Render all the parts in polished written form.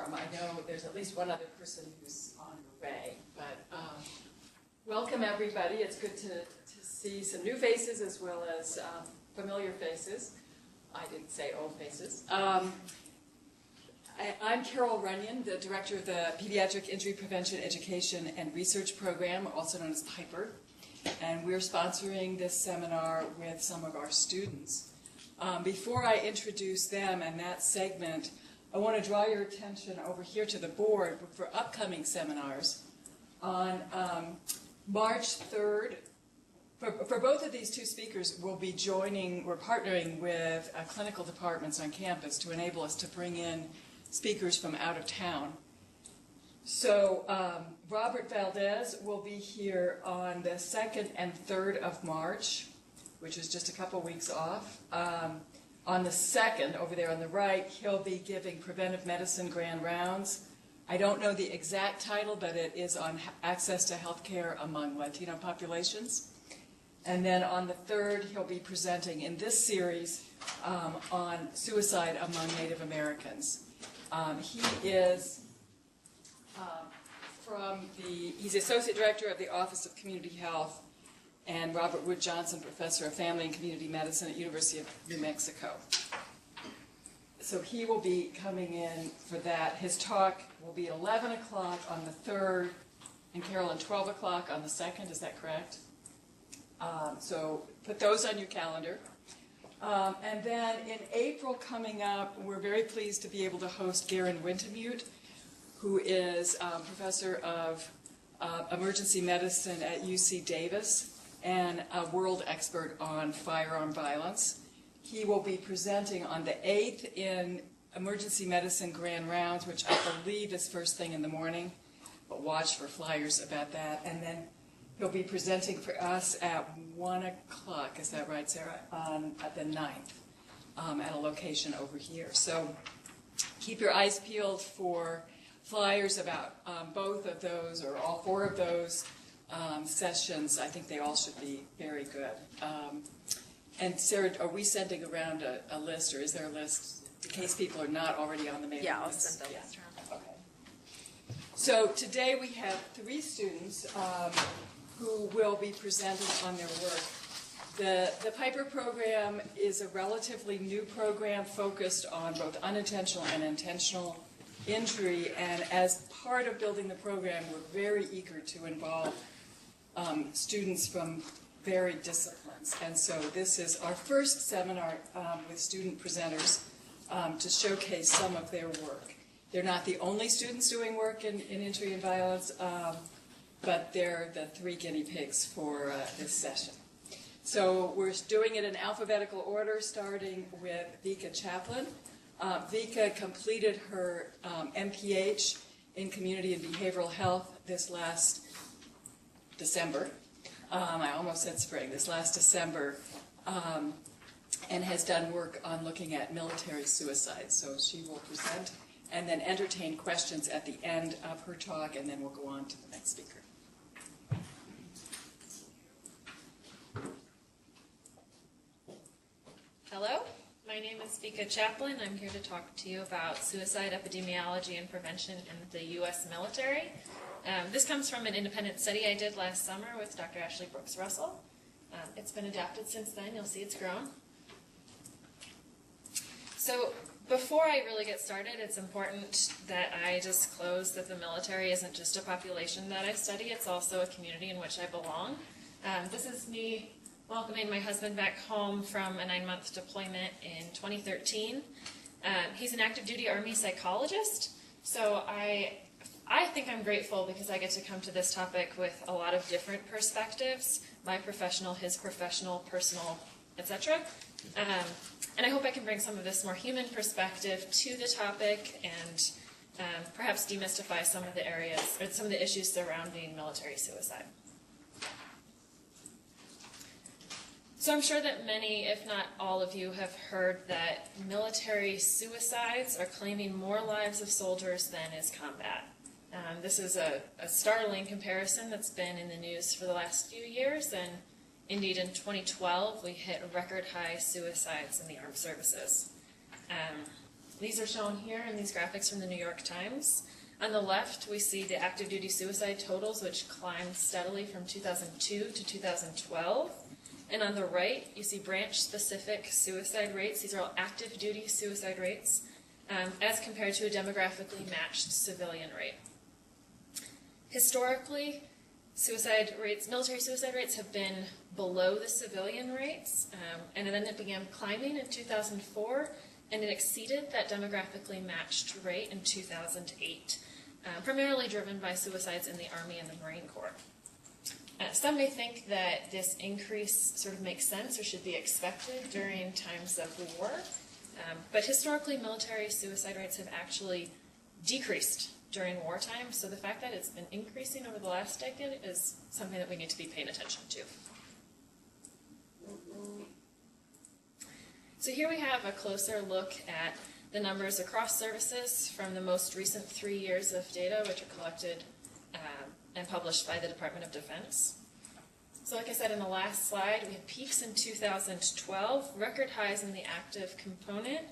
quorum. I know there's at least one other person who's on her way, but welcome everybody. It's good to see some new faces as well as familiar faces. I didn't say old faces. I'm Carol Runyon, the director of the Pediatric Injury Prevention Education and Research Program, also known as PIPER, and we're sponsoring this seminar with some of our students. Before I introduce them and that segment, I want to draw your attention over here to the board for upcoming seminars. On March 3rd, for both of these two speakers, we're partnering with clinical departments on campus to enable us to bring in speakers from out of town. So Robert Valdez will be here on the 2nd and 3rd of March, which is just a couple weeks off. On the 2nd, over there on the right, he'll be giving preventive medicine grand rounds. I don't know the exact title, but it is on access to healthcare among Latino populations. And then on the 3rd, he'll be presenting in this series on suicide among Native Americans. He is he's Associate Director of the Office of Community Health and Robert Wood Johnson Professor of Family and Community Medicine at University of New Mexico. So he will be coming in for that. His talk will be 11 o'clock on the 3rd, and Carolyn, 12 o'clock on the 2nd, is that correct? So put those on your calendar. And then in April coming up, we're very pleased to be able to host Garen Wintemute, who is Professor of Emergency Medicine at UC Davis and a world expert on firearm violence. He will be presenting on the 8th in Emergency Medicine Grand Rounds, which I believe is first thing in the morning, but watch for flyers about that. And then he'll be presenting for us at 1 o'clock, is that right, Sarah? At the 9th, at a location over here. So keep your eyes peeled for flyers about both of those, or all 4 of those sessions. I think they all should be very good. And Sarah, are we sending around a list, or is there a list in case people are not already on the mailing list? Yeah, I'll send the list around. Okay. So today we have 3 students who will be presenting on their work. The PIPER program is a relatively new program focused on both unintentional and intentional injury, and as part of building the program, we're very eager to involve students from varied disciplines. And so this is our first seminar with student presenters to showcase some of their work. They're not the only students doing work in injury and violence, but they're the 3 guinea pigs for this session. So we're doing it in alphabetical order, starting with Vika Chaplin. Vika completed her MPH in Community and Behavioral Health this last December. I almost said spring, this last December, and has done work on looking at military suicide. So she will present and then entertain questions at the end of her talk, and then we'll go on to the next speaker. Hello, my name is Vika Chaplin. I'm here to talk to you about suicide epidemiology and prevention in the U.S. military. This comes from an independent study I did last summer with Dr. Ashley Brooks Russell. It's been adapted since then. You'll see it's grown. So before I really get started, it's important that I disclose that the military isn't just a population that I study, it's also a community in which I belong. This is me welcoming my husband back home from a 9-month deployment in 2013. He's an active duty Army psychologist, so I think I'm grateful because I get to come to this topic with a lot of different perspectives, my professional, his professional, personal, etc. And I hope I can bring some of this more human perspective to the topic and perhaps demystify some of the areas or some of the issues surrounding military suicide. So I'm sure that many, if not all of you, have heard that military suicides are claiming more lives of soldiers than is combat. This is a startling comparison that's been in the news for the last few years, and indeed in 2012 we hit record high suicides in the armed services. These are shown here in these graphics from the New York Times. On the left, we see the active duty suicide totals, which climbed steadily from 2002 to 2012. And on the right, you see branch-specific suicide rates. These are all active duty suicide rates, as compared to a demographically matched civilian rate. Historically, suicide rates, military suicide rates have been below the civilian rates, and then it began climbing in 2004, and it exceeded that demographically matched rate in 2008, primarily driven by suicides in the Army and the Marine Corps. Some may think that this increase sort of makes sense or should be expected during times of war, but historically military suicide rates have actually decreased during wartime, so the fact that it's been increasing over the last decade is something that we need to be paying attention to. So here we have a closer look at the numbers across services from the most recent 3 years of data, which are collected and published by the Department of Defense. So like I said in the last slide, we had peaks in 2012, record highs in the active component.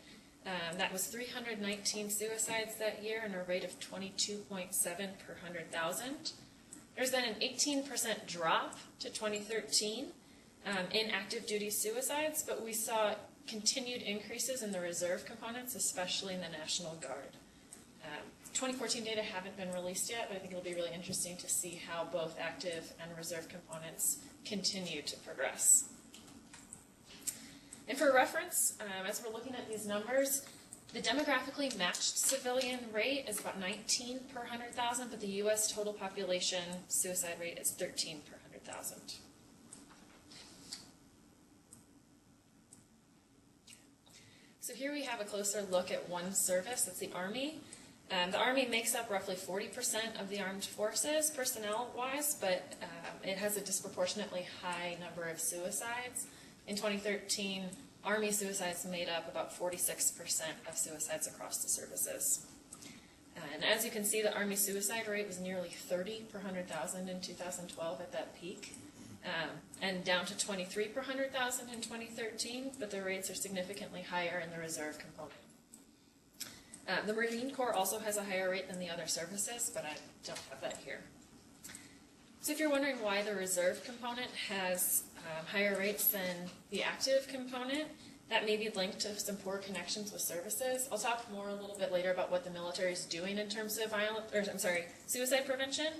That was 319 suicides that year and a rate of 22.7 per 100,000. There's been an 18% drop to 2013 in active duty suicides, but we saw continued increases in the reserve components, especially in the National Guard. 2014 data haven't been released yet, but I think it'll be really interesting to see how both active and reserve components continue to progress. And for reference, as we're looking at these numbers, the demographically matched civilian rate is about 19 per 100,000, but the U.S. total population suicide rate is 13 per 100,000. So here we have a closer look at one service, that's the Army. The Army makes up roughly 40% of the armed forces, personnel-wise, but it has a disproportionately high number of suicides. In 2013, Army suicides made up about 46% of suicides across the services. And as you can see, the Army suicide rate was nearly 30 per 100,000 in 2012 at that peak, and down to 23 per 100,000 in 2013, but the rates are significantly higher in the reserve component. The Marine Corps also has a higher rate than the other services, but I don't have that here. So if you're wondering why the reserve component has higher rates than the active component, that may be linked to some poor connections with services. I'll talk more a little bit later about what the military is doing in terms of suicide prevention.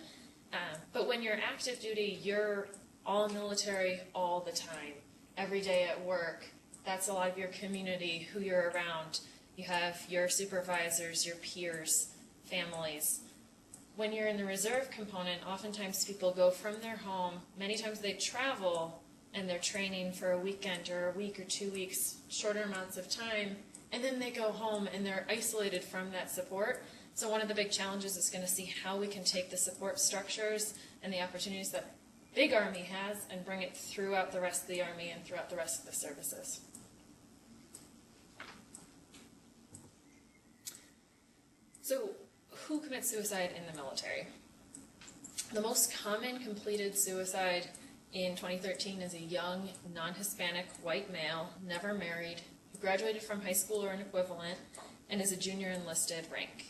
But when you're active duty, you're all military all the time, every day at work. That's a lot of your community, who you're around. You have your supervisors, your peers, families. When you're in the reserve component, oftentimes people go from their home. Many times they travel and they're training for a weekend or a week or 2 weeks, shorter amounts of time, and then they go home and they're isolated from that support. So one of the big challenges is going to see how we can take the support structures and the opportunities that Big Army has and bring it throughout the rest of the Army and throughout the rest of the services. So who commits suicide in the military? The most common completed suicide in 2013 is a young, non-Hispanic white male, never married, who graduated from high school or an equivalent, and is a junior enlisted rank.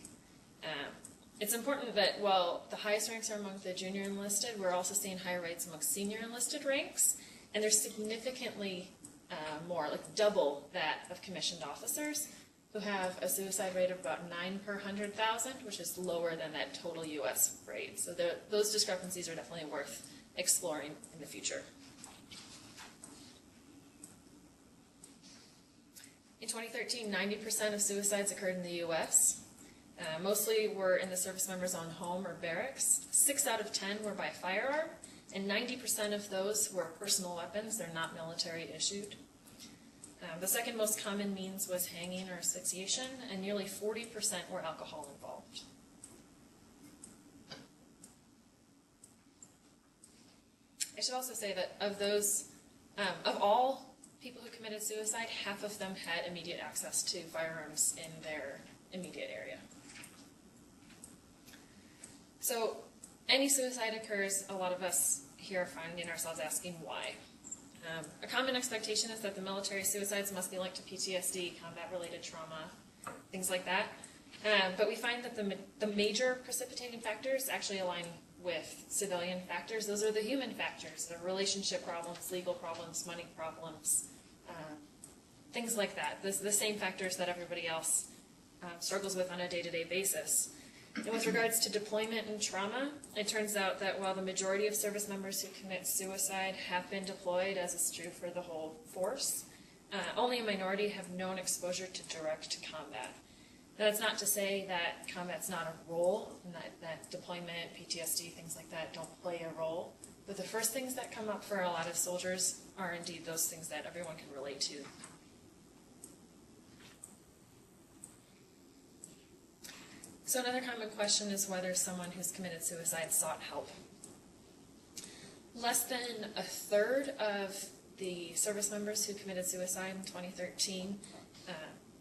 It's important that while the highest ranks are among the junior enlisted, we're also seeing higher rates among senior enlisted ranks, and they're significantly more, like double that of commissioned officers, who have a suicide rate of about 9 per 100,000, which is lower than that total U.S. rate. So those discrepancies are definitely worth exploring in the future. In 2013, 90% of suicides occurred in the U.S. Mostly were in the service member's own home or barracks. 6 out of 10 were by firearm, and 90% of those were personal weapons. They're not military issued. The second most common means was hanging or asphyxiation, and nearly 40% were alcohol involved. I should also say that of those, of all people who committed suicide, half of them had immediate access to firearms in their immediate area. So any suicide occurs, a lot of us here are finding ourselves asking why. A common expectation is that the military suicides must be linked to PTSD, combat-related trauma. things like that. But we find that the major precipitating factors actually align with civilian factors. Those are the human factors, the relationship problems, legal problems, money problems, things like that. The same factors that everybody else struggles with on a day-to-day basis. And with regards to deployment and trauma, it turns out that while the majority of service members who commit suicide have been deployed, as is true for the whole force, only a minority have known exposure to direct combat. Now, that's not to say that combat's not a role, and that deployment, PTSD, things like that don't play a role. But the first things that come up for a lot of soldiers are indeed those things that everyone can relate to. So another common question is whether someone who's committed suicide sought help. Less than a third of the service members who committed suicide in 2013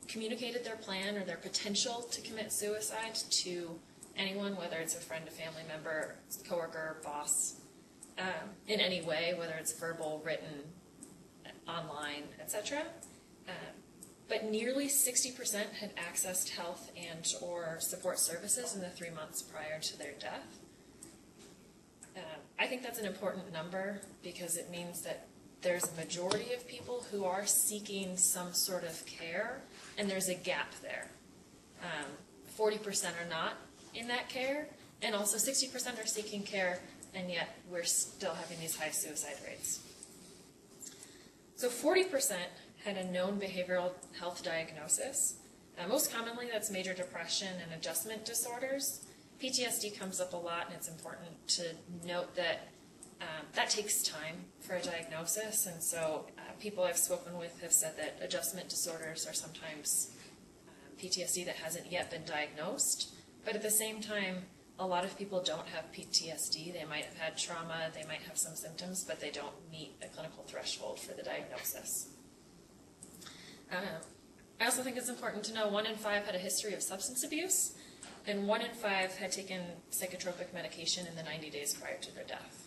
communicated their plan or their potential to commit suicide to anyone, whether it's a friend, a family member, coworker, boss, in any way, whether it's verbal, written, online, etc. But nearly 60% had accessed health and or support services in the 3 months prior to their death. I think that's an important number because it means that there's a majority of people who are seeking some sort of care, and there's a gap there. 40% are not in that care, and also 60% are seeking care, and yet we're still having these high suicide rates. So 40% had a known behavioral health diagnosis. Most commonly, that's major depression and adjustment disorders. PTSD comes up a lot, and it's important to note that that takes time for a diagnosis, and so people I've spoken with have said that adjustment disorders are sometimes PTSD that hasn't yet been diagnosed, but at the same time, a lot of people don't have PTSD. They might have had trauma, they might have some symptoms, but they don't meet a clinical threshold for the diagnosis. I also think it's important to know 1 in 5 had a history of substance abuse, and 1 in 5 had taken psychotropic medication in the 90 days prior to their death.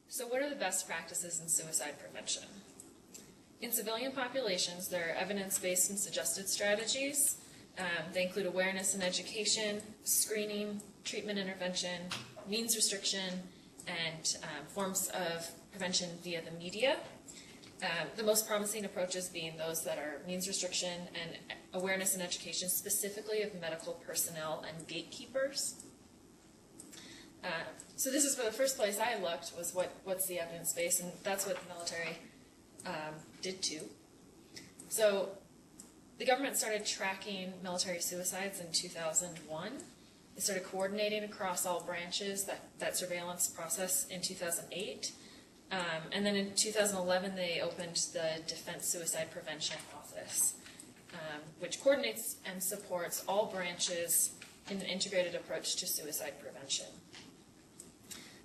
So what are the best practices in suicide prevention? In civilian populations, there are evidence-based and suggested strategies. They include awareness and education, screening, treatment intervention, means restriction, and forms of prevention via the media. The most promising approaches being those that are means restriction and awareness and education, specifically of medical personnel and gatekeepers. So this is where the first place I looked was what's the evidence base, and that's what the military did too. So the government started tracking military suicides in 2001. They started coordinating across all branches that surveillance process in 2008. And then in 2011, they opened the Defense Suicide Prevention Office, which coordinates and supports all branches in an integrated approach to suicide prevention.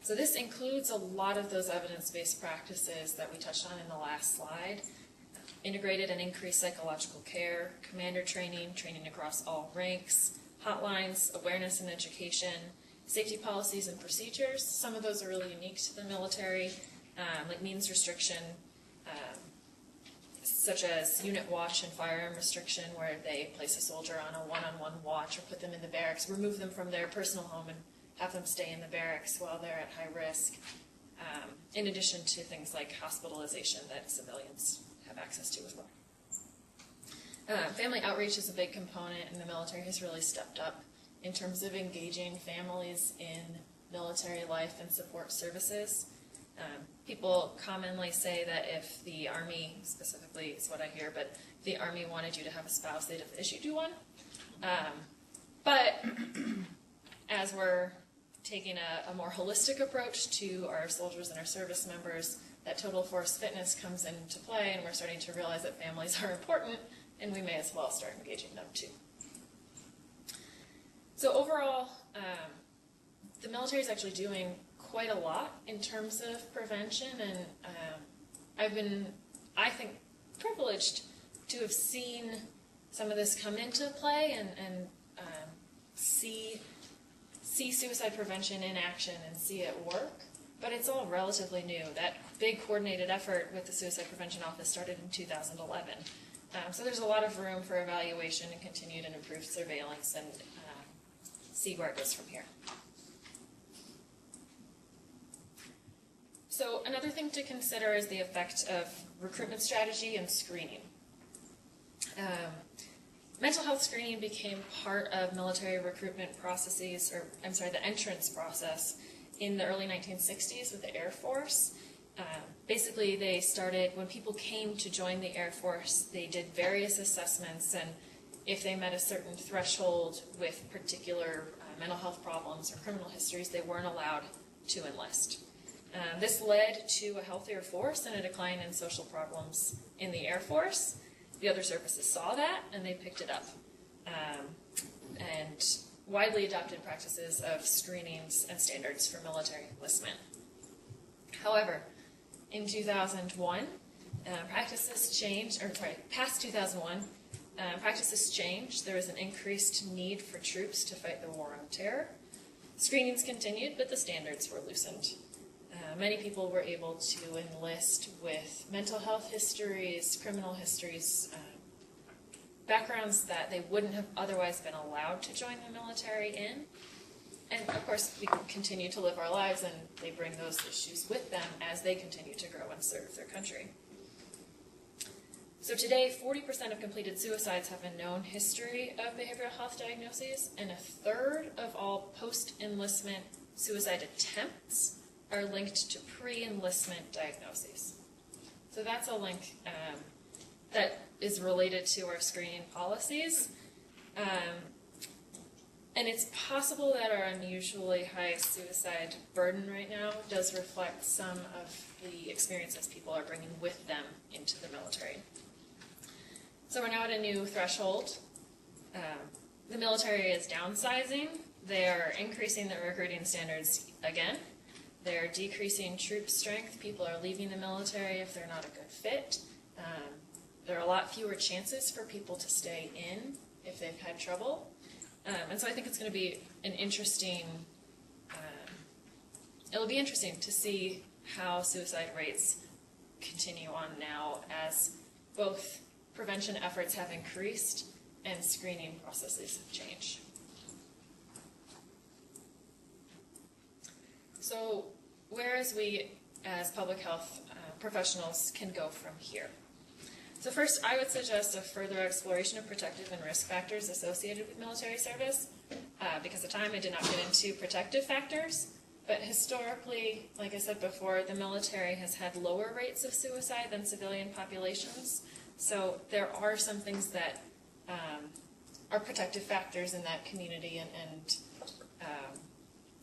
So this includes a lot of those evidence-based practices that we touched on in the last slide. Integrated and increased psychological care, commander training, training across all ranks, hotlines, awareness and education, safety policies and procedures. Some of those are really unique to the military, like means restriction, such as unit watch and firearm restriction, where they place a soldier on a one-on-one watch or put them in the barracks, remove them from their personal home and have them stay in the barracks while they're at high risk, in addition to things like hospitalization that civilians have access to as well. Family outreach is a big component, and the military has really stepped up in terms of engaging families in military life and support services. People commonly say that if the Army, specifically is what I hear, but if the Army wanted you to have a spouse, they'd have issued you one. But as we're taking a more holistic approach to our soldiers and our service members, that total force fitness comes into play, and we're starting to realize that families are important, and we may as well start engaging them too. So overall, the military is actually doing quite a lot in terms of prevention, and I've been, I think, privileged to have seen some of this come into play and see suicide prevention in action and see it work. But it's all relatively new. That big coordinated effort with the Suicide Prevention Office started in 2011. So there's a lot of room for evaluation and continued and improved surveillance, and see where it goes from here. So another thing to consider is the effect of recruitment strategy and screening. Mental health screening became part of military recruitment processes, the entrance process in the early 1960s with the Air Force. Basically, they started, when people came to join the Air Force, they did various assessments, and if they met a certain threshold with particular mental health problems or criminal histories, they weren't allowed to enlist. This led to a healthier force and a decline in social problems in the Air Force. The other services saw that, and they picked it up. And widely adopted practices of screenings and standards for military enlistment. However, in 2001, past 2001, practices changed. There was an increased need for troops to fight the war on terror. Screenings continued, but the standards were loosened. Many people were able to enlist with mental health histories, criminal histories, backgrounds that they wouldn't have otherwise been allowed to join the military in. And of course, we continue to live our lives, and they bring those issues with them as they continue to grow and serve their country. So today, 40% of completed suicides have a known history of behavioral health diagnoses, and a third of all post-enlistment suicide attempts are linked to pre-enlistment diagnoses. So that's a link that is related to our screening policies. And it's possible that our unusually high suicide burden right now does reflect some of the experiences people are bringing with them into the military. So we're now at a new threshold. The military is downsizing. They are increasing their recruiting standards again. They're decreasing troop strength. People are leaving the military if they're not a good fit. There are a lot fewer chances for people to stay in if they've had trouble. And so I think it's going to be an interesting, it'll be interesting to see how suicide rates continue on now as both prevention efforts have increased and screening processes have changed. So whereas we as public health professionals can go from here. So first, I would suggest a further exploration of protective and risk factors associated with military service. Because of time, I did not get into protective factors, but historically, like I said before, the military has had lower rates of suicide than civilian populations. So there are some things that are protective factors in that community and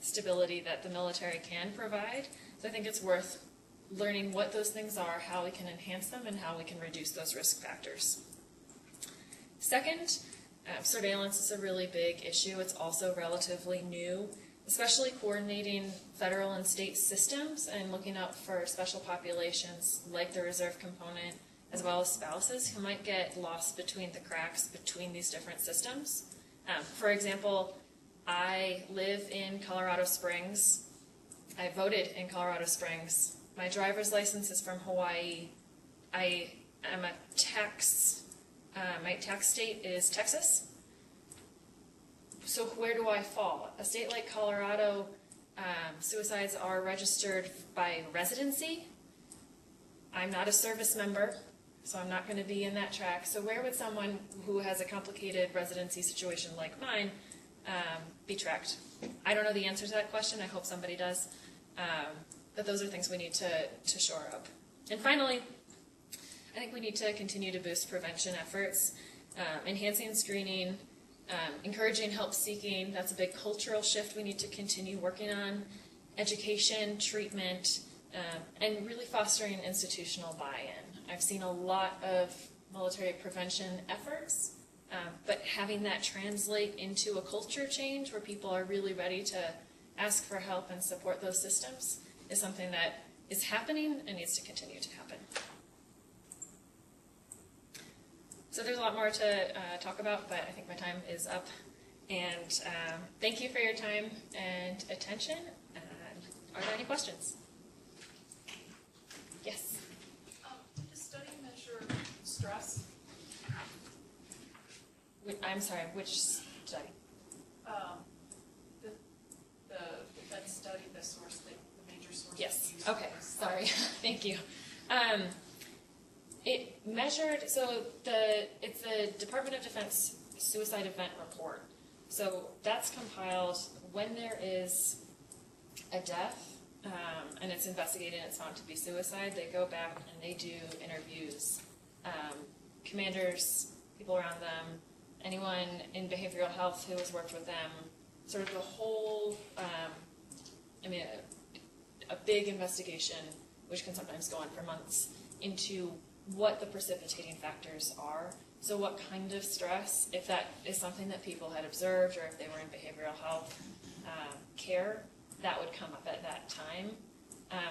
stability that the military can provide. So I think it's worth learning what those things are, how we can enhance them, and how we can reduce those risk factors. Second, surveillance is a really big issue. It's also relatively new, especially coordinating federal and state systems and looking out for special populations like the reserve component, as well as spouses who might get lost between the cracks between these different systems. For example, I live in Colorado Springs. I voted in Colorado Springs. My driver's license is from Hawaii. I am a my tax state is Texas. So where do I fall? A state like Colorado, suicides are registered by residency. I'm not a service member, so I'm not going to be in that track. So where would someone who has a complicated residency situation like mine be tracked? I don't know the answer to that question. I hope somebody does. But those are things we need to shore up. And finally, I think we need to continue to boost prevention efforts, enhancing screening, encouraging help seeking. That's a big cultural shift we need to continue working on. Education, treatment, and really fostering institutional buy-in. I've seen a lot of military prevention efforts, but having that translate into a culture change where people are really ready to ask for help and support those systems is something that is happening and needs to continue to happen. So there's a lot more to talk about, but I think my time is up. And thank you for your time and attention. Are there any questions? I'm sorry, which study? The FEB study, the source, the major source. Yes. Okay. Sorry. Thank you. It measured, so it's the Department of Defense Suicide Event Report. So that's compiled when there is a death and it's investigated and it's found to be suicide. They go back and they do interviews, commanders, people around them, anyone in behavioral health who has worked with them, sort of the whole, a big investigation, which can sometimes go on for months, into what the precipitating factors are. So what kind of stress, if that is something that people had observed or if they were in behavioral health care, that would come up at that time.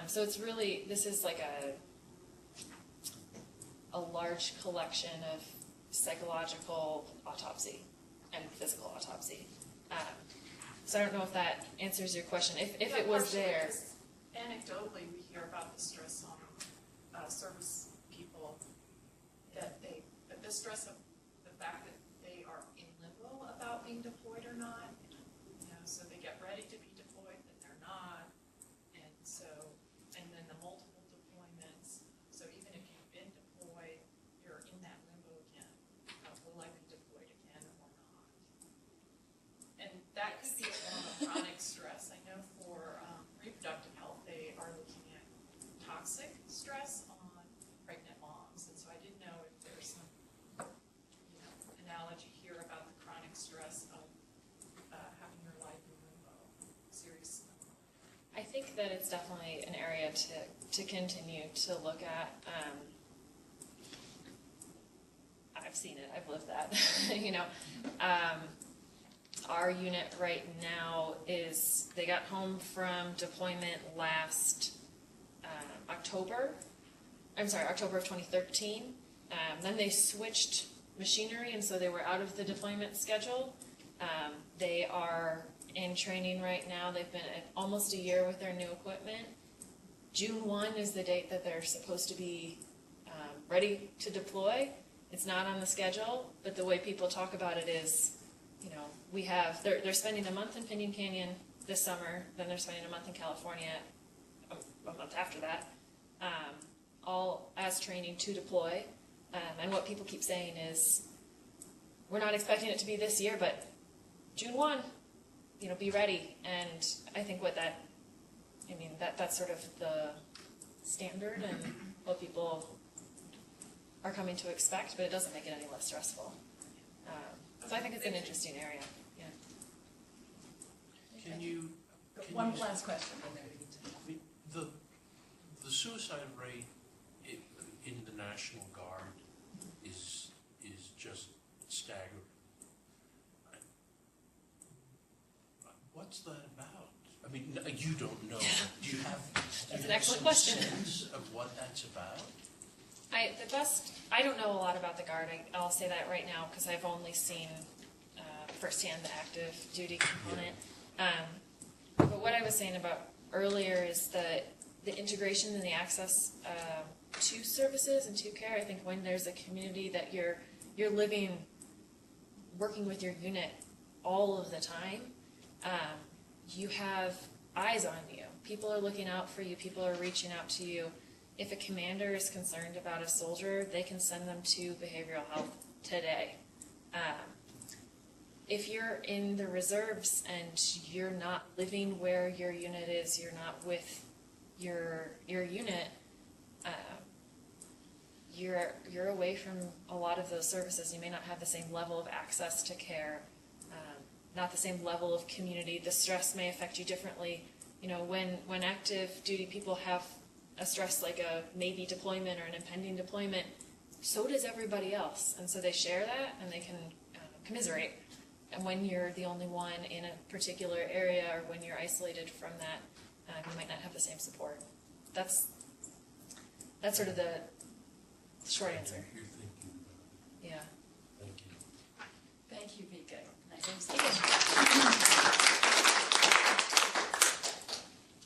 So it's really, this is like a large collection of psychological autopsy and physical autopsy. So I don't know if that answers your question. If it was there. Anecdotally, we hear about the stress on service people, that the stress of the fact that they are in limbo about being deployed or not. So they get ready to be deployed, but they're not, and then the multiple deployments. So even if you've been deployed, you're in that limbo again. Will I be deployed again or not? And that could be a form of chronic stress. I know for reproductive health, they are looking at toxic stress on pregnant moms, and so I didn't know if there's some analogy here about the chronic stress of having your life in limbo, serious limbo. I think that it's definitely an area to continue to look at. I've seen it, I've lived that. Our unit right now they got home from deployment last October of 2013. Then they switched machinery, and so they were out of the deployment schedule. They are in training right now. They've been at almost a year with their new equipment. June 1 is the date that they're supposed to be ready to deploy. It's not on the schedule, but the way people talk about it is, they're spending a month in Pinyon Canyon this summer, then they're spending a month in California a month after that, all as training to deploy. And what people keep saying is, we're not expecting it to be this year, but June 1, be ready. And I think that's sort of the standard and what people are coming to expect, but it doesn't make it any less stressful. So I think it's an interesting area. Yeah. One last question. The suicide rate in the National Guard is just staggering. What's that about? I mean, you don't know. Do you have? That's an excellent question. Sense of what that's about? I don't know a lot about the Guard. I'll say that right now because I've only seen firsthand the active duty component. But what I was saying about earlier is the integration and the access to services and to care. I think when there's a community that you're living, working with your unit all of the time, you have eyes on you. People are looking out for you. People are reaching out to you. If a commander is concerned about a soldier, they can send them to behavioral health today. If you're in the reserves and you're not living where your unit is, you're not with your unit, you're away from a lot of those services. You may not have the same level of access to care, not the same level of community. The stress may affect you differently. When active duty people have a stress like a maybe deployment or an impending deployment, so does everybody else. And so they share that and they can commiserate. And when you're the only one in a particular area or when you're isolated from that, you might not have the same support. That's sort of the short answer. You're thinking about it. Yeah. Thank you. Thank you, Vika. Thank you.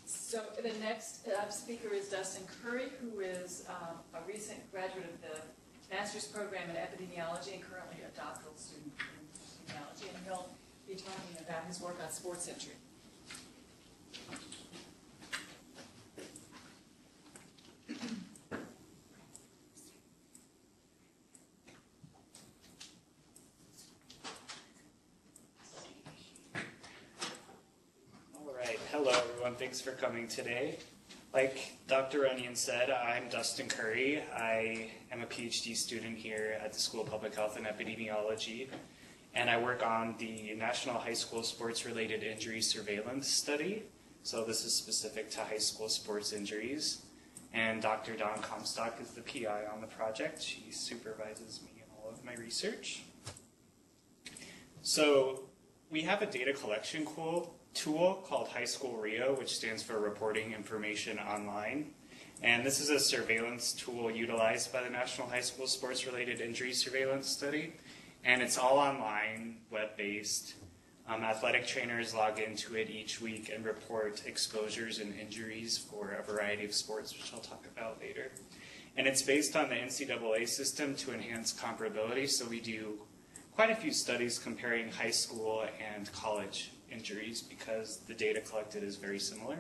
So the next speaker is Dustin Curry, who is a recent graduate of the master's program in epidemiology and currently a doctoral student in epidemiology, and he'll be talking about his work on sports injury. All right, hello everyone, thanks for coming today. Like Dr. Onion said, I'm Dustin Curry. I am a PhD student here at the School of Public Health and Epidemiology, and I work on the National High School Sports-Related Injury Surveillance Study. So this is specific to high school sports injuries. And Dr. Dawn Comstock is the PI on the project. She supervises me in all of my research. So we have a data collection tool called High School RIO, which stands for Reporting Information Online. And this is a surveillance tool utilized by the National High School Sports-Related Injury Surveillance Study. And it's all online, web-based. Athletic trainers log into it each week and report exposures and injuries for a variety of sports, which I'll talk about later. And it's based on the NCAA system to enhance comparability, so we do quite a few studies comparing high school and college injuries because the data collected is very similar.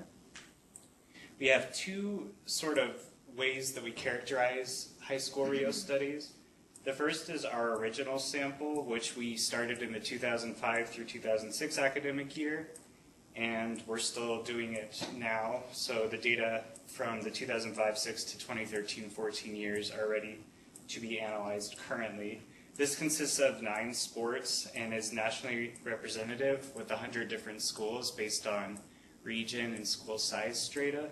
We have two sort of ways that we characterize high school RIO studies. The first is our original sample, which we started in the 2005 through 2006 academic year, and we're still doing it now. So the data from the 2005-06 to 2013-14 years are ready to be analyzed currently. This consists of 9 sports and is nationally representative with 100 different schools based on region and school size strata.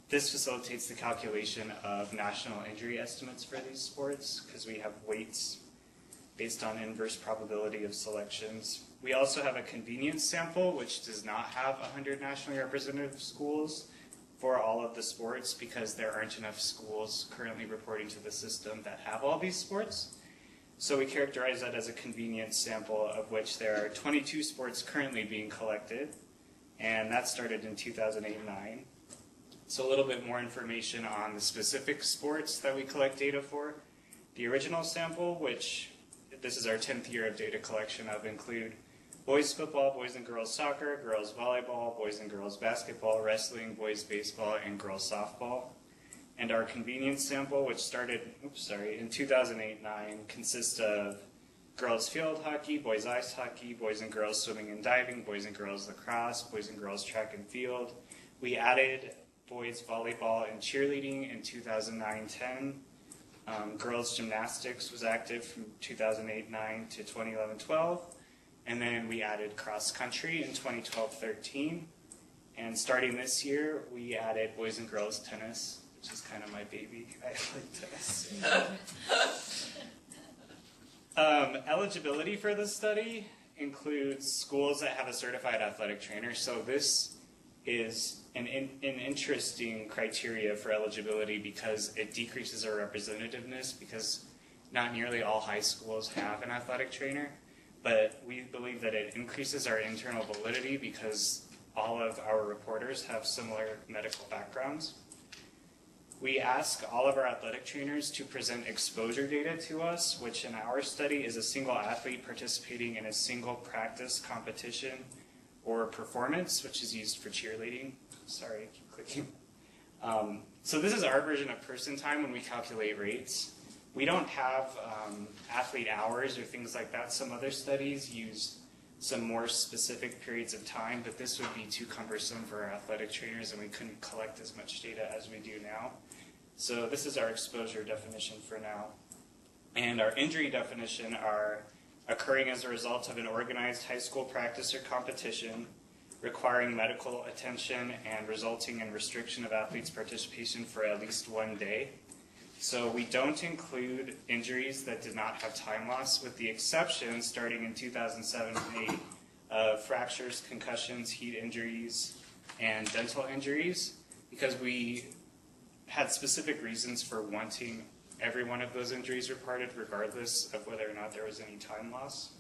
This facilitates the calculation of national injury estimates for these sports because we have weights based on inverse probability of selections. We also have a convenience sample, which does not have 100 nationally representative schools for all of the sports because there aren't enough schools currently reporting to the system that have all these sports. So we characterize that as a convenience sample, of which there are 22 sports currently being collected, and that started in 2008-09. So a little bit more information on the specific sports that we collect data for. The original sample, which this is our 10th year of data collection of, include boys football, boys and girls soccer, girls volleyball, boys and girls basketball, wrestling, boys baseball, and girls softball. And our convenience sample, which started in 2008-09, consists of girls field hockey, boys ice hockey, boys and girls swimming and diving, boys and girls lacrosse, boys and girls track and field. We added boys volleyball and cheerleading in 2009-10. Girls gymnastics was active from 2008-09 to 2011-12. And then we added cross country in 2012-13. And starting this year, we added boys and girls tennis, which is kind of my baby. I like tennis. Eligibility for this study includes schools that have a certified athletic trainer. So this is an interesting criteria for eligibility because it decreases our representativeness because not nearly all high schools have an athletic trainer, but we believe that it increases our internal validity because all of our reporters have similar medical backgrounds. We ask all of our athletic trainers to present exposure data to us, which in our study is a single athlete participating in a single practice competition or performance, which is used for cheerleading. Sorry, I keep clicking. So this is our version of person time when we calculate rates. We don't have athlete hours or things like that. Some other studies use some more specific periods of time, but this would be too cumbersome for our athletic trainers and we couldn't collect as much data as we do now. So this is our exposure definition for now. And our injury definition are occurring as a result of an organized high school practice or competition, requiring medical attention and resulting in restriction of athletes' participation for at least 1 day. So we don't include injuries that did not have time loss, with the exception starting in 2007 and 8 of fractures, concussions, heat injuries, and dental injuries, because we had specific reasons for wanting every one of those injuries reported regardless of whether or not there was any time loss.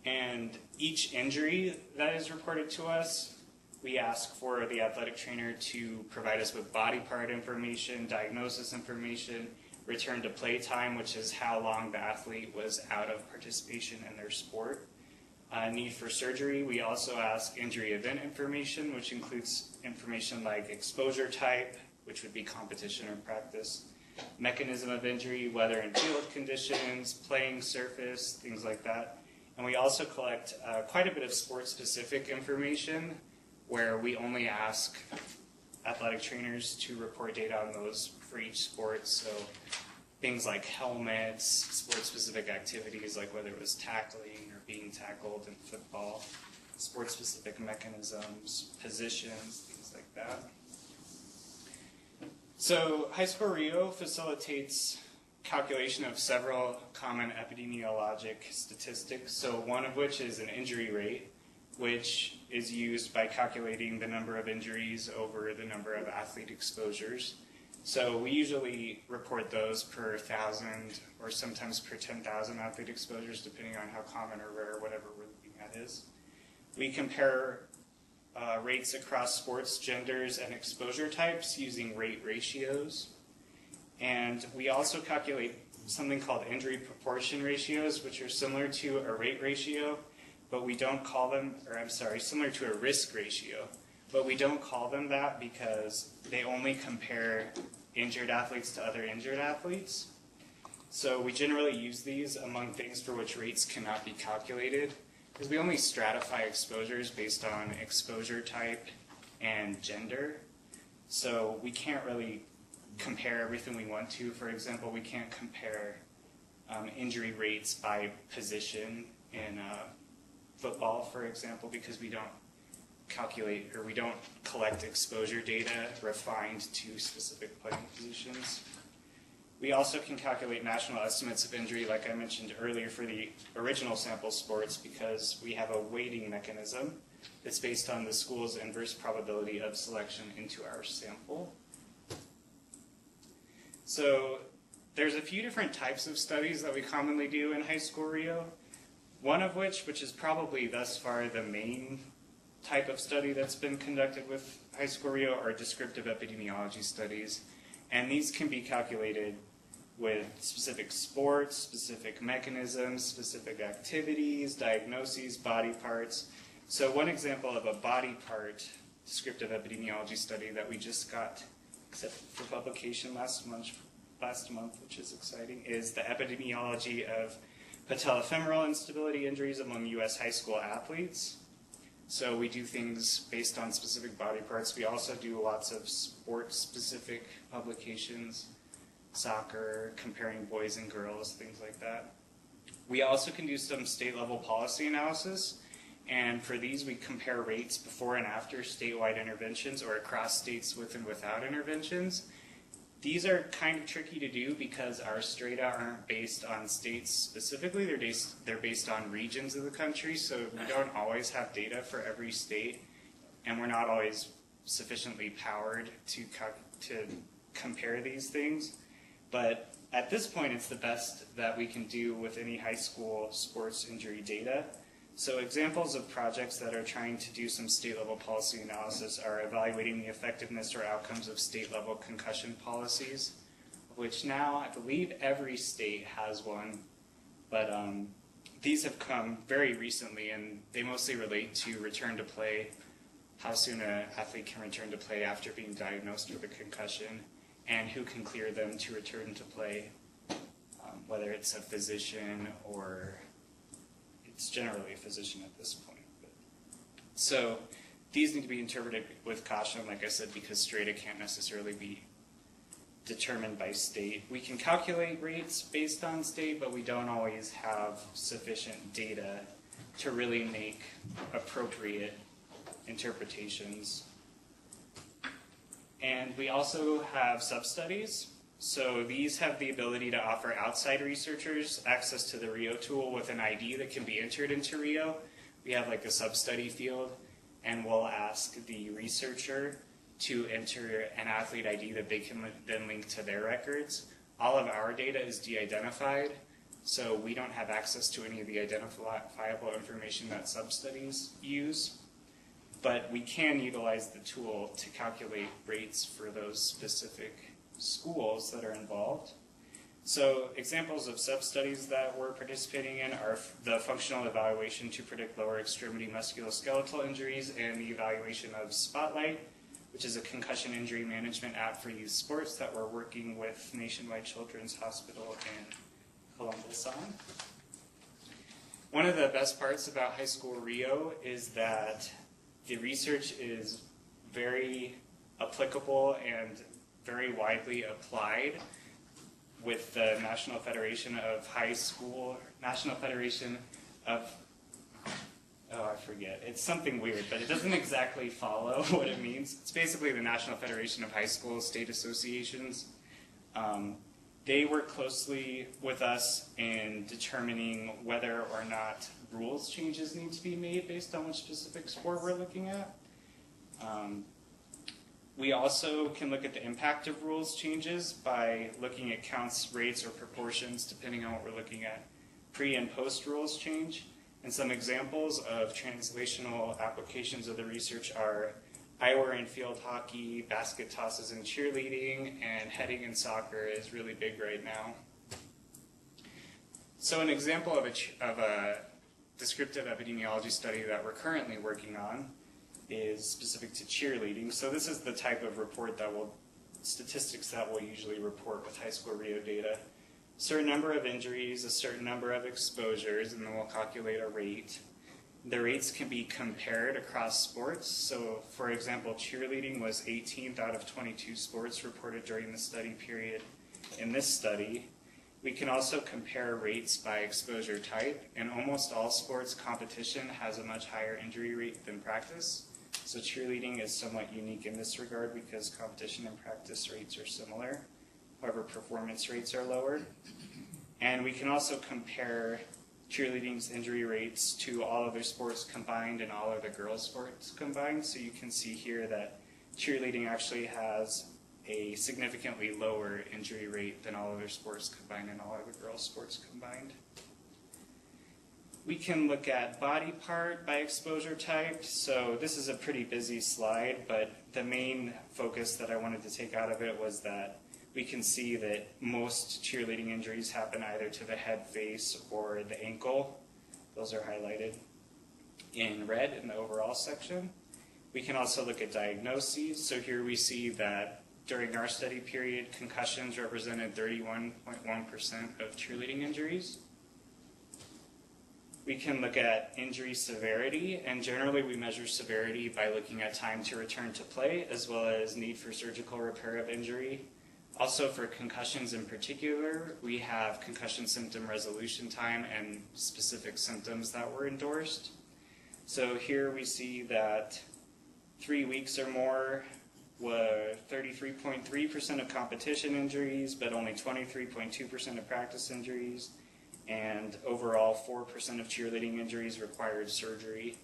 And each injury that is reported to us, we ask for the athletic trainer to provide us with body part information, diagnosis information, return to play time, which is how long the athlete was out of participation in their sport. Need for surgery. We also ask injury event information, which includes information like exposure type, which would be competition or practice, mechanism of injury, weather and field conditions, playing surface, things like that. And we also collect quite a bit of sport-specific information where we only ask athletic trainers to report data on those for each sport. So things like helmets, sport-specific activities like whether it was tackling or being tackled in football, sport-specific mechanisms, positions, things like that. So High School Rio facilitates calculation of several common epidemiologic statistics, so one of which is an injury rate, which is used by calculating the number of injuries over the number of athlete exposures. So we usually report those per 1,000 or sometimes per 10,000 athlete exposures, depending on how common or rare whatever we're looking at is. We compare rates across sports, genders, and exposure types using rate ratios. And we also calculate something called injury proportion ratios, which are similar to a rate ratio, but we don't call them, similar to a risk ratio. But we don't call them that because they only compare injured athletes to other injured athletes. So we generally use these among things for which rates cannot be calculated, because we only stratify exposures based on exposure type and gender. So we can't really compare everything we want to. For example, we can't compare injury rates by position in football, for example, because we don't calculate or we don't collect exposure data refined to specific playing positions. We also can calculate national estimates of injury, like I mentioned earlier, for the original sample sports because we have a weighting mechanism that's based on the school's inverse probability of selection into our sample. So there's a few different types of studies that we commonly do in High School Rio, one of which is probably thus far the main type of study that's been conducted with High School Rio are descriptive epidemiology studies. And these can be calculated with specific sports, specific mechanisms, specific activities, diagnoses, body parts. So one example of a body part descriptive epidemiology study that we just got accepted for publication last month, which is exciting, is the epidemiology of patellofemoral instability injuries among U.S. high school athletes. So we do things based on specific body parts. We also do lots of sport-specific publications, soccer, comparing boys and girls, things like that. We also can do some state-level policy analysis, and for these we compare rates before and after statewide interventions or across states with and without interventions. These are kind of tricky to do because our strata aren't based on states specifically, they're based on regions of the country, so we don't always have data for every state, and we're not always sufficiently powered to compare these things. But at this point, it's the best that we can do with any high school sports injury data. So examples of projects that are trying to do some state-level policy analysis are evaluating the effectiveness or outcomes of state-level concussion policies, which now I believe every state has one, but these have come very recently, and they mostly relate to return to play, how soon an athlete can return to play after being diagnosed with a concussion, and who can clear them to return to play, whether it's a physician or it's generally a physician at this point. So these need to be interpreted with caution, like I said, because strata can't necessarily be determined by state. We can calculate rates based on state, but we don't always have sufficient data to really make appropriate interpretations. And we also have sub-studies. So these have the ability to offer outside researchers access to the Rio tool with an ID that can be entered into Rio. We have like a sub-study field, and we'll ask the researcher to enter an athlete ID that they can then link to their records. All of our data is de-identified, so we don't have access to any of the identifiable information that sub-studies use. But we can utilize the tool to calculate rates for those specific schools that are involved. So examples of sub-studies that we're participating in are the functional evaluation to predict lower extremity musculoskeletal injuries and the evaluation of Spotlight, which is a concussion injury management app for youth sports that we're working with Nationwide Children's Hospital in Columbus on. One of the best parts about High School Rio is that the research is very applicable and very widely applied with the National Federation of National Federation of, I forget. It's something weird, but it doesn't exactly follow what it means. It's basically the National Federation of High School State Associations. They work closely with us in determining whether or not rules changes need to be made based on which specific sport we're looking at. We also can look at the impact of rules changes by looking at counts, rates, or proportions, depending on what we're looking at, pre and post rules change. And some examples of translational applications of the research are eyewear in field hockey, basket tosses in cheerleading, and heading in soccer is really big right now. So an example of a descriptive epidemiology study that we're currently working on is specific to cheerleading. So this is the type of report statistics that we'll usually report with High School Rio data. A certain number of injuries, a certain number of exposures, and then we'll calculate a rate. The rates can be compared across sports. So for example, cheerleading was 18th out of 22 sports reported during the study period. In this study, we can also compare rates by exposure type. In almost all sports, competition has a much higher injury rate than practice. So cheerleading is somewhat unique in this regard because competition and practice rates are similar. However, performance rates are lower. And we can also compare cheerleading's injury rates to all other sports combined and all other girls' sports combined. So you can see here that cheerleading actually has a significantly lower injury rate than all other sports combined and all other girls' sports combined. We can look at body part by exposure type. So this is a pretty busy slide, but the main focus that I wanted to take out of it was that we can see that most cheerleading injuries happen either to the head, face, or the ankle. Those are highlighted in red in the overall section. We can also look at diagnoses. So here we see that during our study period, concussions represented 31.1% of cheerleading injuries. We can look at injury severity, and generally we measure severity by looking at time to return to play, as well as need for surgical repair of injury. Also for concussions in particular, we have concussion symptom resolution time and specific symptoms that were endorsed. So here we see that 3 weeks or more were 33.3% of competition injuries, but only 23.2% of practice injuries. And overall, 4% of cheerleading injuries required surgery.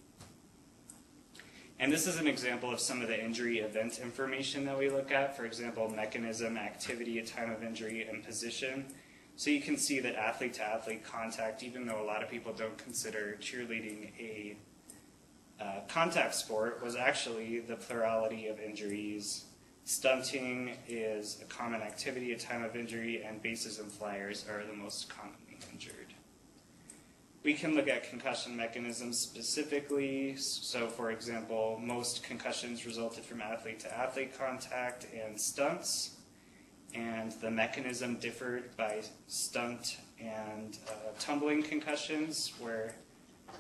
And this is an example of some of the injury event information that we look at. For example, mechanism, activity at time of injury, and position. So you can see that athlete-to-athlete contact, even though a lot of people don't consider cheerleading a contact sport, was actually the plurality of injuries. Stunting is a common activity at time of injury, and bases and flyers are the most commonly injured. We can look at concussion mechanisms specifically. So for example, most concussions resulted from athlete-to-athlete contact and stunts, and the mechanism differed by stunt and tumbling concussions, where,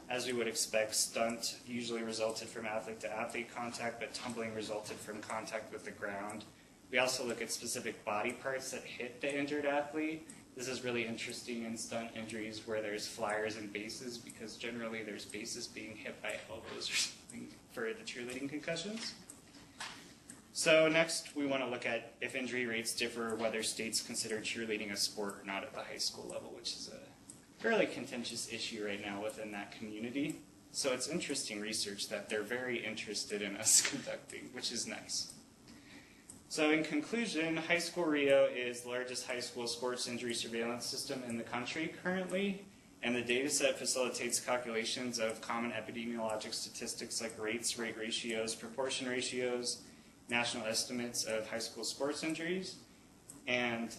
as we would expect, stunt usually resulted from athlete-to-athlete contact, but tumbling resulted from contact with the ground. We also look at specific body parts that hit the injured athlete. This is really interesting in stunt injuries where there's flyers and bases, because generally there's bases being hit by elbows or something for the cheerleading concussions. So next we want to look at if injury rates differ, whether states consider cheerleading a sport or not at the high school level, which is a fairly contentious issue right now within that community. So it's interesting research that they're very interested in us conducting, which is nice. So in conclusion, High School Rio is the largest high school sports injury surveillance system in the country currently, and the data set facilitates calculations of common epidemiologic statistics like rates, rate ratios, proportion ratios, national estimates of high school sports injuries. And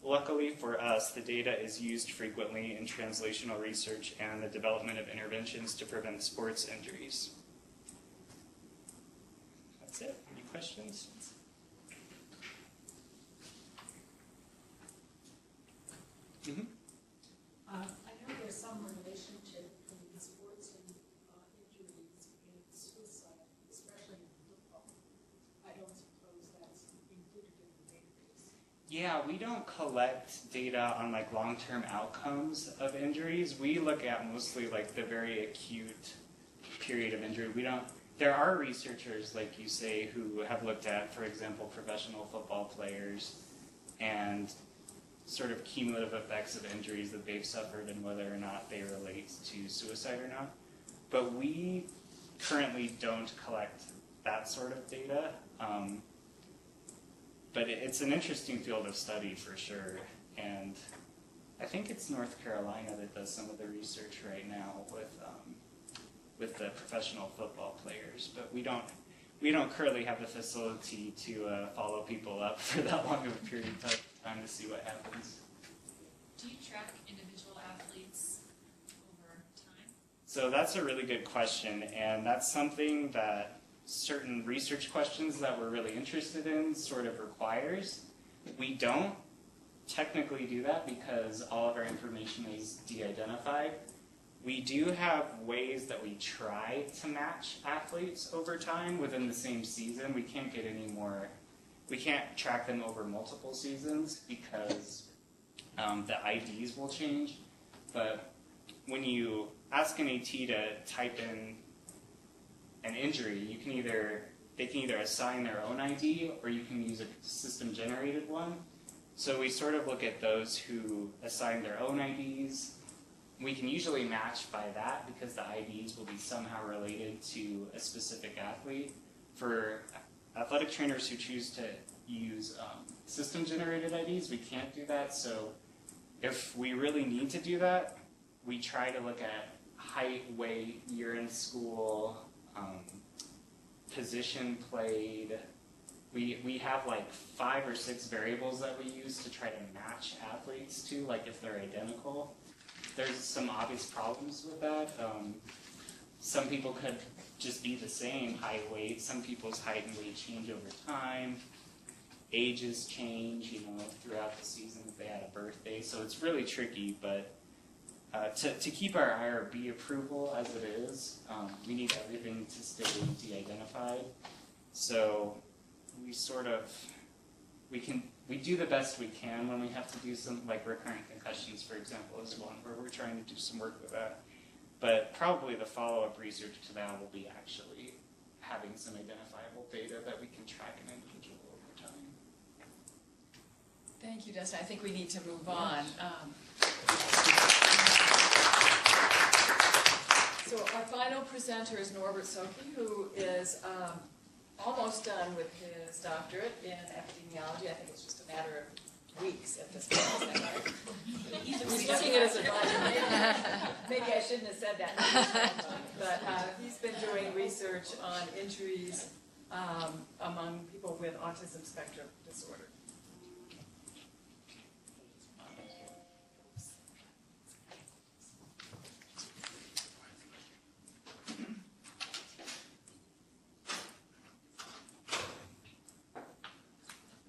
luckily for us, the data is used frequently in translational research and the development of interventions to prevent sports injuries. That's it. Any questions? Mm-hmm. I know there's some relationship between sports and injuries and suicide, especially in football. I don't suppose that's included in the database. Yeah, we don't collect data on like long-term outcomes of injuries. We look at mostly like the very acute period of injury. We don't. There are researchers, like you say, who have looked at, for example, professional football players and sort of cumulative effects of injuries that they've suffered and whether or not they relate to suicide or not. But we currently don't collect that sort of data. But it's an interesting field of study for sure. And I think it's North Carolina that does some of the research right now with the professional football players. But we don't currently have the facility to follow people up for that long of a period of time to see what happens. Do you track individual athletes over time? So that's a really good question, and that's something that certain research questions that we're really interested in sort of requires. We don't technically do that because all of our information is de-identified. We do have ways that we try to match athletes over time within the same season. We can't get any more. We can't track them over multiple seasons because the IDs will change. But when you ask an AT to type in an injury, they can either assign their own ID or you can use a system-generated one. So we sort of look at those who assign their own IDs. We can usually match by that because the IDs will be somehow related to a specific athlete. For athletic trainers who choose to use system-generated IDs, we can't do that. So if we really need to do that, we try to look at height, weight, year in school, position played. We have like 5 or 6 variables that we use to try to match athletes to, like if they're identical. There's some obvious problems with that. Some people could just be the same height, weight. Some people's height and weight change over time. Ages change, throughout the season if they had a birthday. So it's really tricky, but to keep our IRB approval as it is, we need everything to stay de-identified. So we do the best we can when we have to do some, like recurrent concussions, for example, is one where we're trying to do some work with that. But probably the follow-up research to that will be actually having some identifiable data that we can track an individual over time. Thank you, Dustin. I think we need to move on. So our final presenter is Norbert Soki, who is almost done with his doctorate in epidemiology. I think it's just a matter of weeks at this point. Is that right? He's looking at his advisor. Maybe I shouldn't have said that. But he's been doing research on injuries among people with autism spectrum disorder.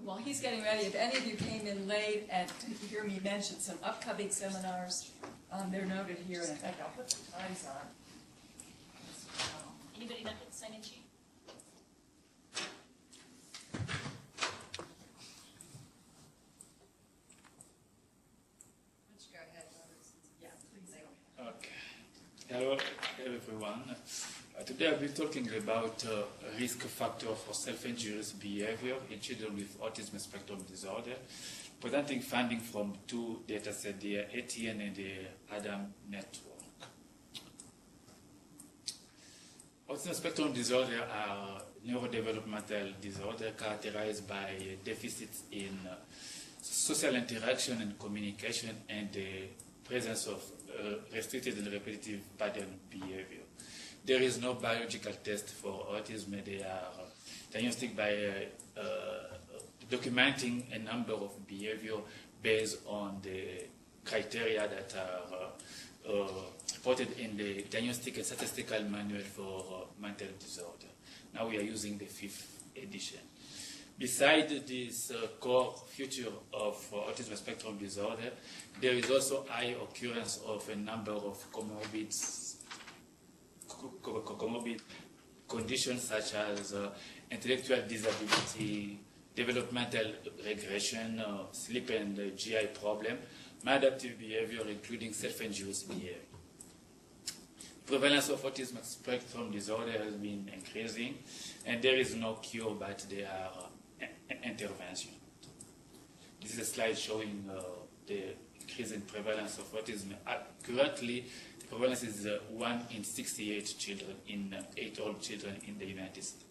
While he's getting ready, if any of you came in late and didn't hear me mention some upcoming seminars, they're noted here, and in fact, I'll put the times on. Anybody not get the sign-in sheet? Let's go ahead, Robert. Yeah, please go ahead. Okay. Hello, everyone. Today I'll be talking about risk factor for self-injurious behavior in children with autism spectrum disorder, presenting findings from 2 datasets, the ATN and the ADAM network. Autism spectrum disorder are neurodevelopmental disorder characterized by deficits in social interaction and communication and the presence of restricted and repetitive pattern behavior. There is no biological test for autism. They are diagnostic by documenting a number of behavior based on the criteria that are reported in the Diagnostic and Statistical Manual for Mental Disorder. Now we are using the 5th edition. Besides this core feature of autism spectrum disorder, there is also high occurrence of a number of comorbid conditions such as intellectual disability, developmental regression, sleep and GI problem, maladaptive behavior, including self-induced behavior. Prevalence of autism spectrum disorder has been increasing, and there is no cure, but there are intervention. This is a slide showing the increase in prevalence of autism. Currently, the prevalence is 1 in 68 children in 8-year-old children in the United States.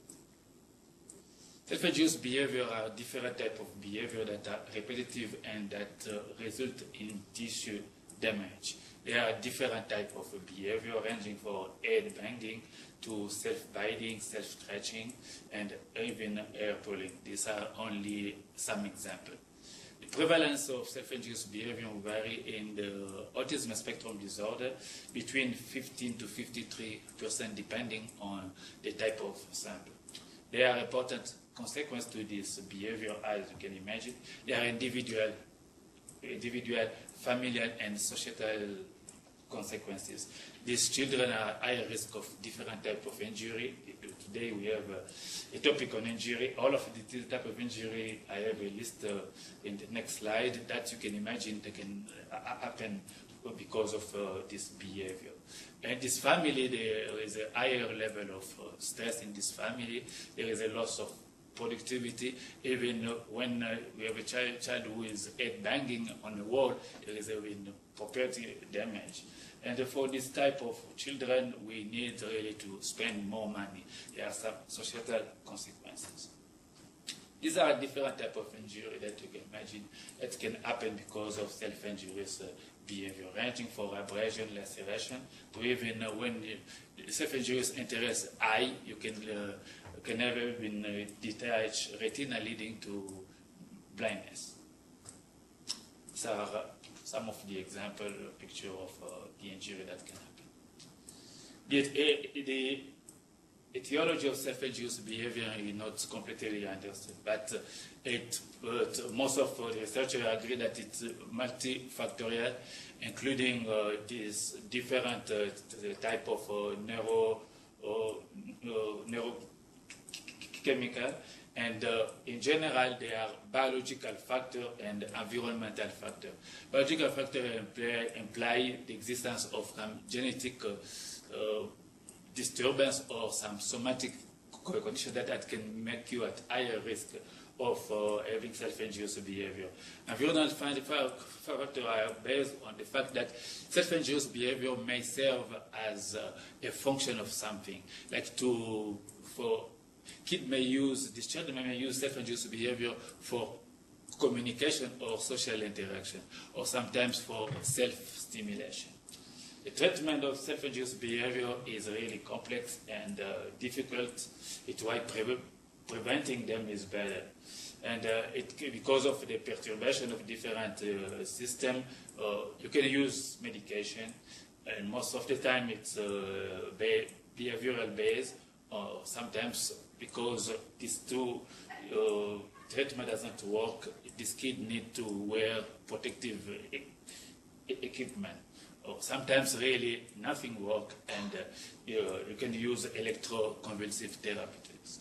Self-induced behavior are different types of behavior that are repetitive and that result in tissue damage. There are different types of behavior ranging from head banging to self-biting, self-stretching, and even hair pulling. These are only some examples. The prevalence of self-induced behavior vary in the autism spectrum disorder between 15 to 53% depending on the type of sample. There are important consequences to this behavior, as you can imagine. There are individual, familial, and societal consequences. These children are at higher risk of different types of injury. Today we have a topic on injury. All of this type of injury, I have a list in the next slide that you can imagine that can happen because of this behavior. And this family, there is a higher level of stress in this family. There is a loss of productivity. Even when we have a child who is head banging on the wall, there is even property damage. And for this type of children, we need really to spend more money. There are some societal consequences. These are different types of injury that you can imagine that can happen because of self-injurious behavior, ranging from abrasion, laceration, to even when self-injurious interest high, you can have even detached retina leading to blindness. These are some of the example picture of the injury that can happen. The etiology of self-induced behavior is not completely understood, but most of the researchers agree that it's multifactorial, including these different type of neurochemical, and in general, there are biological factors and environmental factors. Biological factors imply the existence of some genetic disturbance or some somatic condition that can make you at higher risk of having self-induced behavior. Environmental factors are based on the fact that self-induced behavior may serve as a function of something, like these children may use self-induced behavior for communication or social interaction, or sometimes for self-stimulation. The treatment of self-induced behavior is really complex and difficult. It's why preventing them is better. And because of the perturbation of different systems, you can use medication, and most of the time it's behavioral based, or sometimes because these two treatment doesn't work, this kid need to wear protective equipment. Or sometimes really nothing works, and you can use electroconvulsive therapeutics.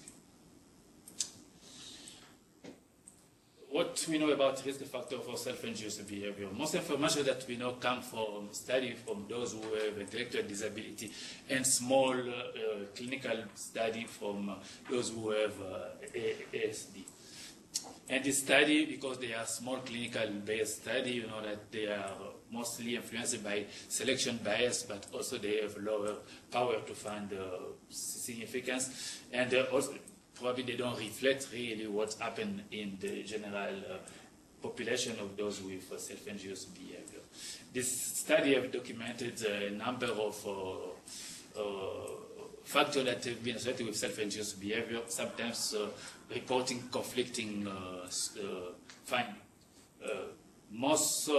What we know about risk factor for self-induced behavior? Most information that we know comes from study from those who have intellectual disability and small clinical study from those who have ASD. And this study, because they are small clinical-based study, you know that they are mostly influenced by selection bias, but also they have lower power to find significance, and also probably they don't reflect really what's happened in the general population of those with self-induced behavior. This study have documented a number of factors that have been associated with self-induced behavior, sometimes reporting conflicting findings. most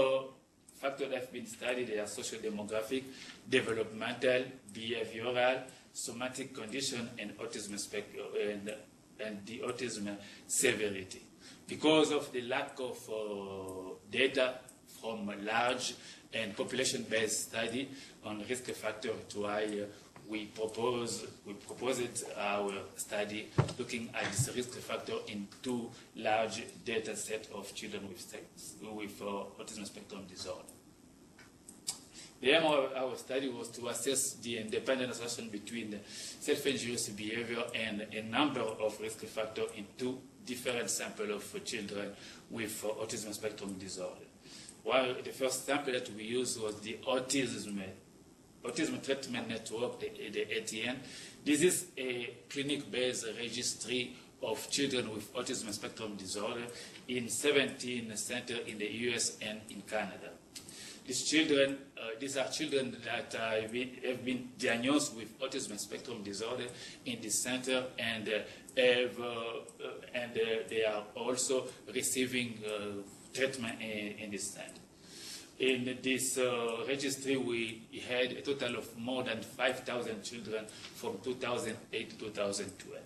factors that have been studied are socio-demographic, developmental, behavioral, somatic condition, and autism and the autism severity. Because of the lack of data from a large and population-based study on risk factor, to why we proposed our study looking at this risk factor in two large data sets of children with autism spectrum disorder. The aim of our study was to assess the independent association between the self-injurious behavior and a number of risk factors in two different samples of children with autism spectrum disorder. While the first sample that we used was the Autism Treatment Network, the ATN. This is a clinic-based registry of children with autism spectrum disorder in 17 centers in the US and in Canada. These are children that have been diagnosed with autism spectrum disorder in this center, and they are also receiving treatment in this center. In this registry, we had a total of more than 5,000 children from 2008 to 2012.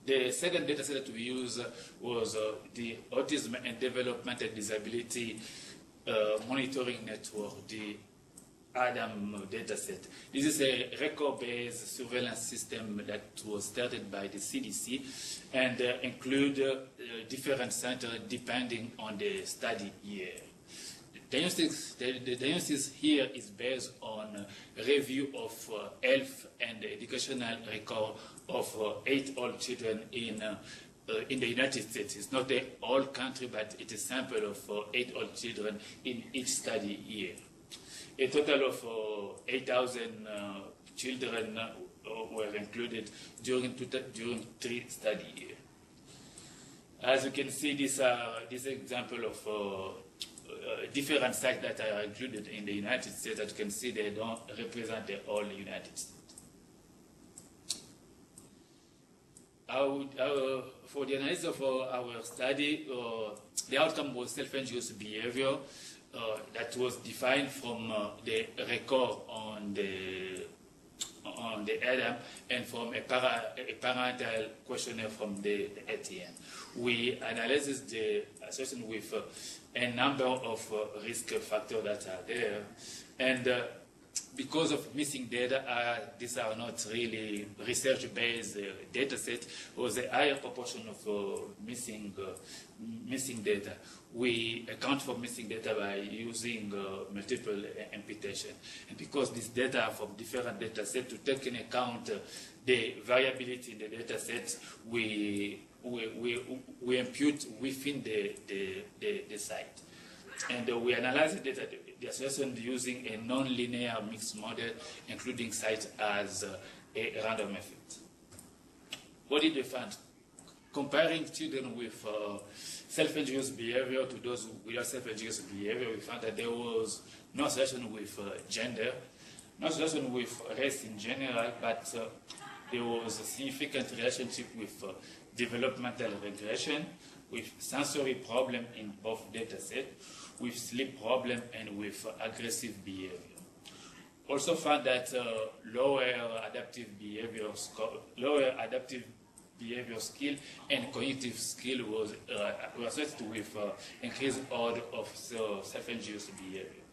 The second data set that we used was the Autism and Developmental Disability Monitoring Network, the ADAM dataset. This is a record-based surveillance system that was started by the CDC and include different centers depending on the study year. The diagnosis here is based on a review of health and educational record of 8 old children in the United States. It's not the whole country, but it's a sample of 8 old children in each study year. A total of 8,000 children were included during 3 study years. As you can see, this example of different sites that are included in the United States. That you can see, they don't represent the whole United States. For the analysis of our study, the outcome was self-injurious behavior that was defined from the record on the ADAM and from a parental questionnaire from the ATN. We analyzed the association with a number of risk factors that are there, and because of missing data, these are not really research-based data set, was a higher proportion of missing data. We account for missing data by using multiple imputation. And because these data are from different data sets, to take into account the variability in the data sets, we impute within the site. And we analyze the data, the association using a non-linear mixed model, including sites as a random effect. What did we find? Comparing children with self-injurious behavior to those without self-injurious behavior, we found that there was no association with gender, no association with race in general, but there was a significant relationship with developmental regression, with sensory problem in both data sets, with sleep problem, and with aggressive behavior. Also found that lower adaptive behavior skill and cognitive skill was associated with increased order of self-injurious behavior.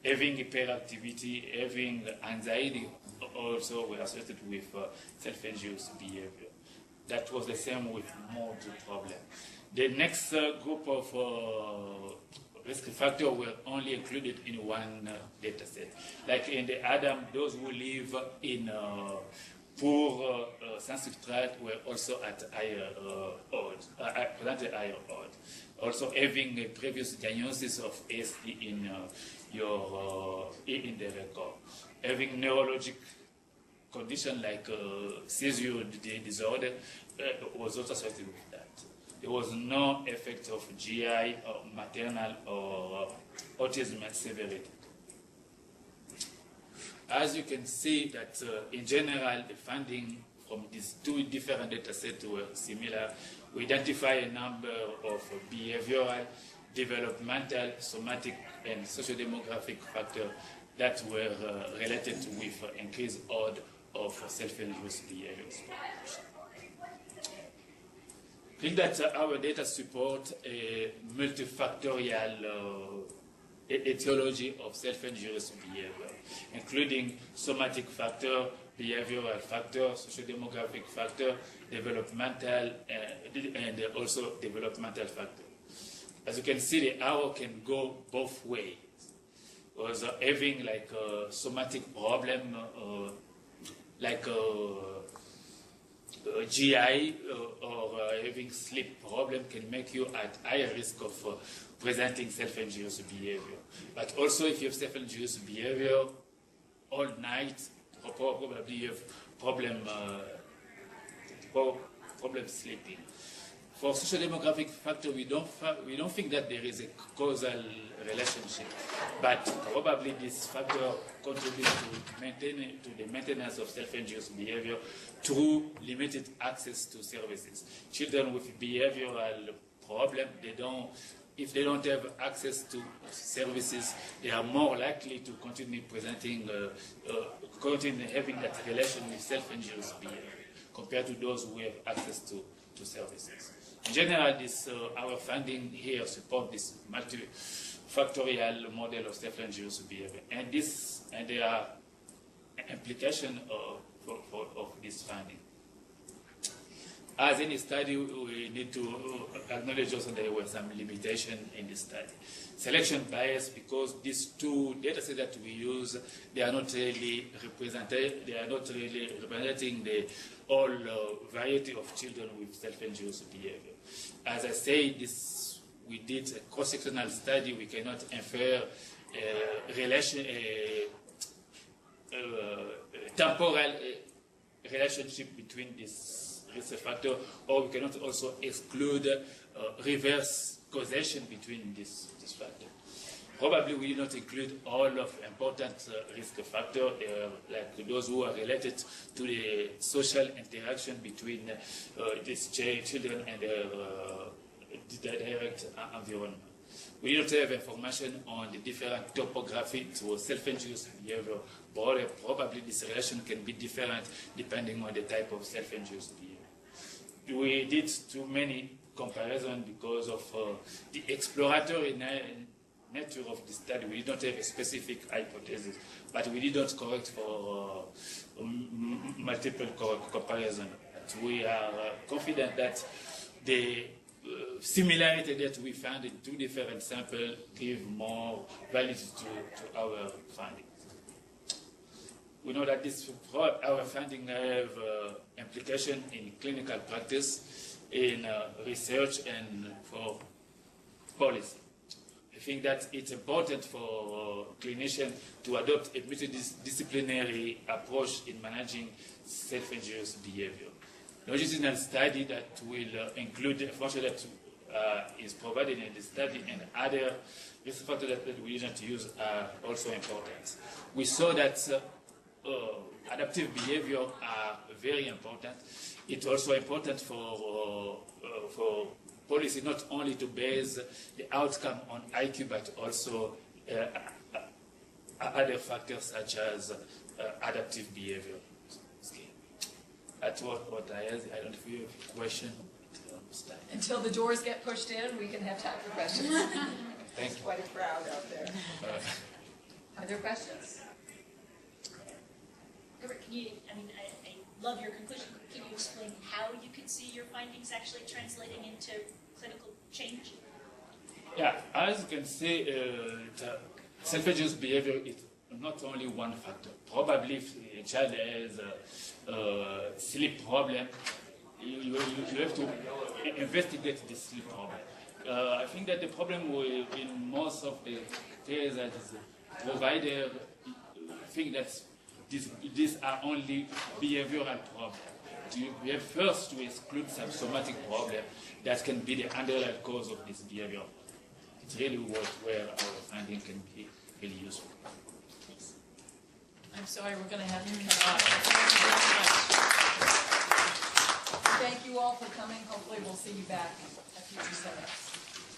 Having hyperactivity, having anxiety also were associated with self-injurious behavior. That was the same with mood problem. The next group of risk factors were only included in one data set. Like in the ADAM, those who live in poor sensitive tract were also at higher odds, presented higher odds. Also having a previous diagnosis of ASD in the record. Having neurologic condition like seizure disorder was also associated with that. There was no effect of GI or maternal or autism severity. As you can see that in general, the finding from these two different data sets were similar. We identify a number of behavioral, developmental, somatic, and socio-demographic factors that were related with increased odds of self-induced behaviors. I think that our data support a multifactorial etiology of self-injurious behavior, including somatic factor, behavioral factor, socio-demographic factor, developmental, and also developmental factor. As you can see, the arrow can go both ways. Because having like a somatic problem, like a GI or having sleep problem can make you at higher risk of presenting self-injurious behavior. But also if you have self-injurious behavior all night, probably you have problem sleeping. For social demographic factor, we don't think that there is a causal relationship, but probably this factor contributes to the maintenance of self-induced behavior through limited access to services. Children with behavioral problem, if they don't have access to services, they are more likely to continue presenting, continue having that relation with self-induced behavior compared to those who have access to services. In general, our finding here support this multifactorial model of self-induced behavior, and there are implications of this finding. As in the study, we need to acknowledge also there were some limitations in the study. Selection bias, because these two data sets that we use, they are not really representing the whole variety of children with self-induced behavior. As I say, we did a cross-sectional study. We cannot infer temporal relationship between this risk factor, or we cannot also exclude reverse causation between this factor. Probably we did not include all of important risk factors, like those who are related to the social interaction between these children and their direct environment. We did not have information on the different topography to self-induced behavior, but probably this relation can be different depending on the type of self-induced behavior. We did too many comparisons because of the exploratory nature of the study. We did not have a specific hypothesis, but we did not correct for multiple comparisons. We are confident that the similarity that we found in two different samples give more validity to our findings. We know that our findings have implication in clinical practice, in research, and for policy. I think that it's important for clinicians to adopt a multidisciplinary approach in managing self-injurious behavior. Longitudinal study that will include the information that is provided in the study and other risk factors that we didn't use are also important. We saw that adaptive behavior are very important. It's also important for policy not only to base the outcome on IQ, but also other factors such as adaptive behavior. That's what I have. I don't know if you have a question. Until the doors get pushed in, we can have time for questions. Thank you. Quite a crowd out there. Are there questions? Robert, I love your conclusion. Can you explain how you can see your findings actually translating into clinical change? Yeah, as you can see, self-induced behavior is not only one factor. Probably if a child has a sleep problem, you have to investigate the sleep problem. I think that the problem in most of the cases that the provider think that these are only behavioral problems. We have first to exclude some somatic problem that can be the underlying cause of this behavior. It's really where our finding can be really useful. I'm sorry, we're going to have to cut off. Thank you all for coming. Hopefully we'll see you back at future seminars.